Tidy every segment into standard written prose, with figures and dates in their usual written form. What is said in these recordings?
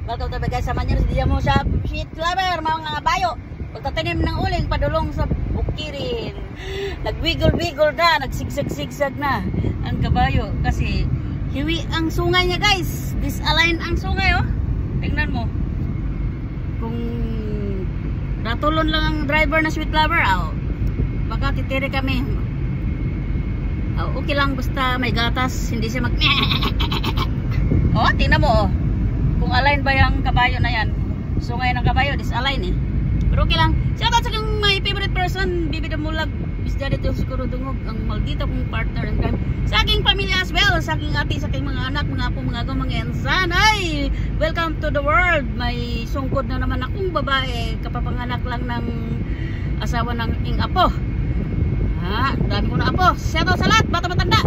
Welcome to guys sa Manyares. Diyan mo sa sweet lover, mga bayo. Pagtatanim ng uling, padulong sa bukirin. Nagwiggle-wiggle na, nagsigsag-sigsag na ang kabayo. Kasi hiwi ang sungay niya guys. Disalign ang sungay oh. Tingnan mo. Kung natulon lang ang driver na sweet lover, baka titiri kami. Okay lang basta may gatas, hindi siya mag tingnan mo kung align ba yung kabayo na yan. Sungay ng kabayo, disalign eh. Pero okay lang. Shout out sa aking my favorite person, Bibi Damulag. Bisda dito siguro dungog ang maldita kong partner in crime. Sa aking pamilya as well, sa aking ati, sa aking mga anak, mga apo, mga agaw, mga ensan. Ay, welcome to the world. May sungkod na naman akong babae, kapapanganak lang ng asawa ng ing apo. Dami ko na apo. Shout out sa lahat, bata matanda.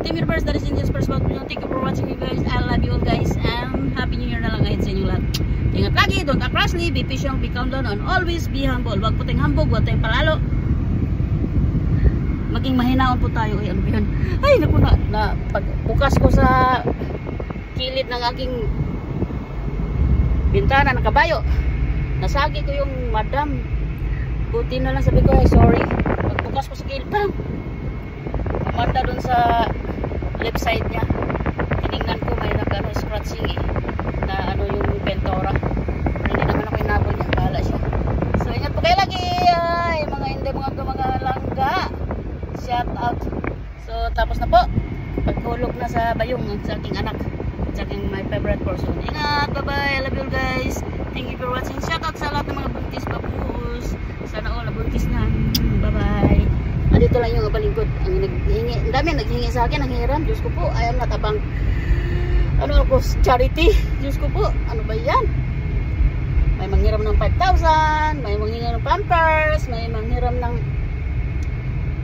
Team Universe, that is India's first world. Thank you for watching you guys. I love you all guys. And Happy New Year na lang ngayon sa inyo lahat. Ingat lagi, don't act rashly, be patient, be calm down, and always be humble. Huwag po tayong hambog, huwag tayong palalo. Maging mahinaon po tayo. Ay, ano ba yun? Ay, naku na pagbukas ko sa kilid ng aking bintana ng kabayo, nasagi ko yung madam. Buti na lang sabi ko, ay sorry. Pagbukas ko sa kilid, manda dun sa left side niya. Tinignan ko, may scratching eh. Na ano yung pentora. Pero hindi naman ako inabol niya. Bahala siya. So ingat po kayo lagi. Ay, mga hindi, mga langga. Shout out. So tapos na po. Pagkulog na sa bayong sa aking anak. Sa aking my favorite person. Ingat. Bye bye. I love you guys. Thank you for watching. Shout out sa lahat ng mga buntis papuus. Sana all buntis na. Bye bye. Dito lang yung balingkod. Ang naghingi. Ang dami naghingi sa akin. Ang hiram. Diyos ko po. Ayan na tabang. Ano ako, charity. Diyos ko po, ano ba yan? May manghiram ng 5,000, may manghiram ng pampers, may manghiram ng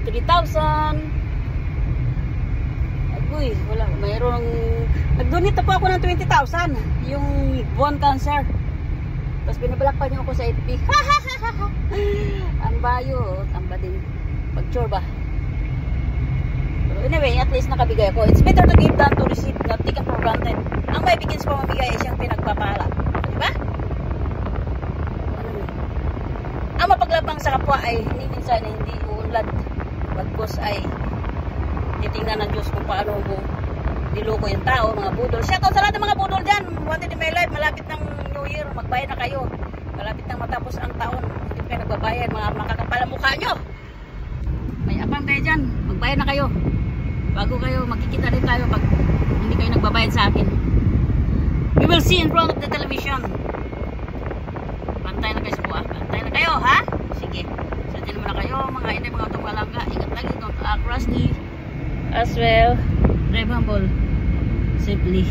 3,000. Agoy, wala. Mayroong nag-donate po ako ng 20,000 yung bone cancer. Tapos binabalak pa niyo ako sa FB. Ang bayo, tamba din. Pag-chore ba? Anyway, at least nakabigay ako. It's better to give than to receive, not take it for granted. Ang may begins pa mamigay ay siyang pinagpapala. Diba? Ang mapaglabang sa kapwa ay hindi minsan ay hindi uunlad. Bagkos ay titingnan ng Diyos kung paano mo niloko yung tao, mga budol. Shoutout sa lahat ng mga budol dyan. Wanted in my life, malapit ng New Year, magbayad na kayo. Malapit nang matapos ang taon. Hindi kayo nagbabayad, mga makakapala mukha nyo. May abang kayo dyan, magbayad na kayo. Bago kayo, magkikita din tayo pag hindi kayo nagbabayad sa akin. We will see in front of the television. Bantay na kayo sa buwan. Bantay na kayo, ha? Sige. Satin naman na kayo, mga hindi, mga utong malangga. Ingat lagi, don't act rashly. As well, drive humble. Safely.